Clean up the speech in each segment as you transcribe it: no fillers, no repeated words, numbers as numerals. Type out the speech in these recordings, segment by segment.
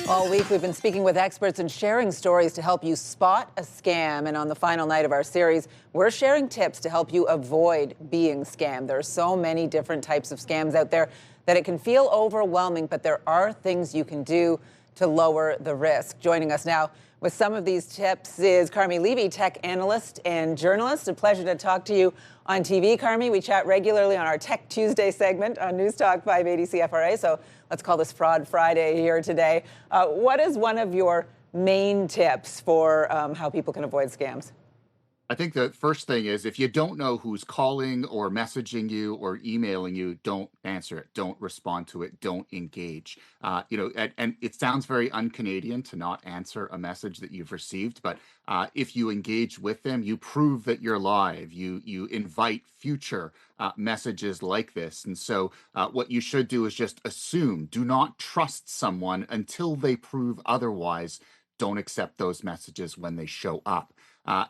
All week, we've been speaking with experts and sharing stories to help you spot a scam. And on the final night of our series, we're sharing tips to help you avoid being scammed. There are so many different types of scams out there that it can feel overwhelming, but there are things you can do to lower the risk. Joining us now with some of these tips is Carmi Levy, tech analyst and journalist. A pleasure to talk to you on TV, Carmi. We chat regularly on our Tech Tuesday segment on News Talk 580 CFRA. So let's call this Fraud Friday here today. What is one of your main tips for how people can avoid scams? I think the first thing is if you don't know who's calling or messaging you or emailing you, don't answer it. Don't respond to it. Don't engage. And it sounds very un-Canadian to not answer a message that you've received, but if you engage with them, you prove that you're live. You invite future messages like this. And so what you should do is just assume. Do not trust someone until they prove otherwise. Don't accept those messages when they show up.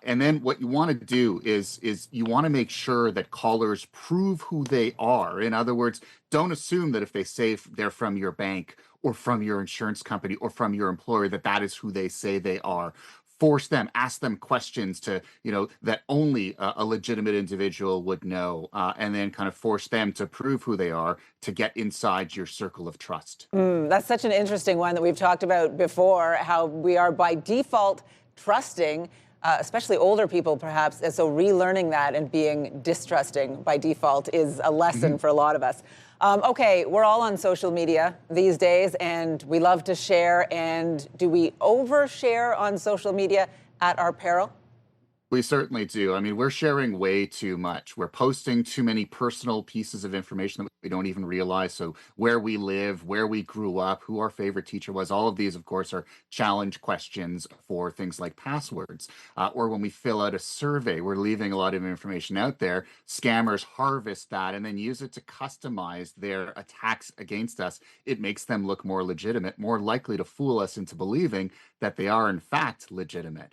And then what you want to do is you want to make sure that callers prove who they are. In other words, don't assume that if they say they're from your bank or from your insurance company or from your employer, that is who they say they are. Force them, ask them questions that only a legitimate individual would know, and then kind of force them to prove who they are to get inside your circle of trust. That's such an interesting one that we've talked about before, how we are by default trusting, especially older people perhaps. And so relearning that and being distrusting by default is a lesson for a lot of us. Okay, we're all on social media these days, and we love to share. And do we overshare on social media at our peril? We certainly do. I mean, we're sharing way too much. We're posting too many personal pieces of information that we don't even realize. So where we live, where we grew up, who our favorite teacher was, all of these, of course, are challenge questions for things like passwords. Or when we fill out a survey, we're leaving a lot of information out there. Scammers harvest that and then use it to customize their attacks against us. It makes them look more legitimate, more likely to fool us into believing that they are, in fact, legitimate.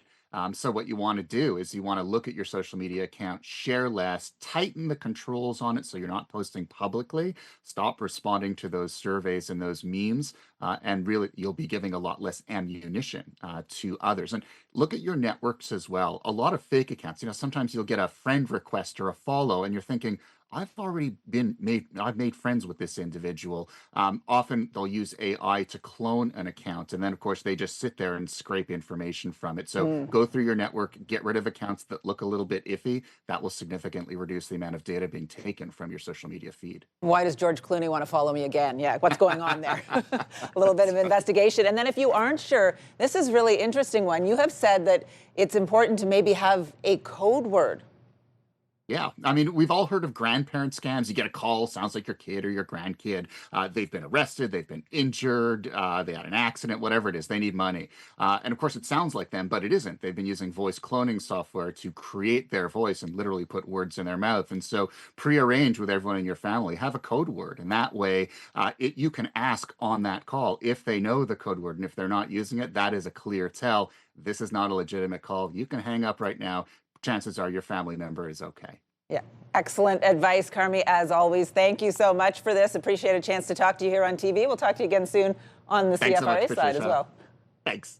So what you want to do is you want to look at your social media account, share less, tighten the controls on it so you're not posting publicly, stop responding to those surveys and those memes, and really you'll be giving a lot less ammunition to others. And look at your networks as well. A lot of fake accounts, sometimes you'll get a friend request or a follow and you're thinking, I've made friends with this individual. Often they'll use AI to clone an account. And then, of course, they just sit there and scrape information from it. So go through your network, get rid of accounts that look a little bit iffy. That will significantly reduce the amount of data being taken from your social media feed. Why does George Clooney want to follow me again? Yeah, what's going on there? A little bit of investigation. And then if you aren't sure, this is really interesting one. You have said that it's important to maybe have a code word. Yeah, I mean, we've all heard of grandparent scams. You get a call, sounds like your kid or your grandkid. They've been arrested, they've been injured, they had an accident, whatever it is, they need money. And of course, it sounds like them, but it isn't. They've been using voice cloning software to create their voice and literally put words in their mouth. And so prearrange with everyone in your family, have a code word. And that way, you can ask on that call if they know the code word. And if they're not using it, that is a clear tell. This is not a legitimate call. You can hang up right now. Chances are your family member is okay. Yeah. Excellent advice, Carmi, as always. Thank you so much for this. Appreciate a chance to talk to you here on TV. We'll talk to you again soon on the CFRA side as well. Thanks.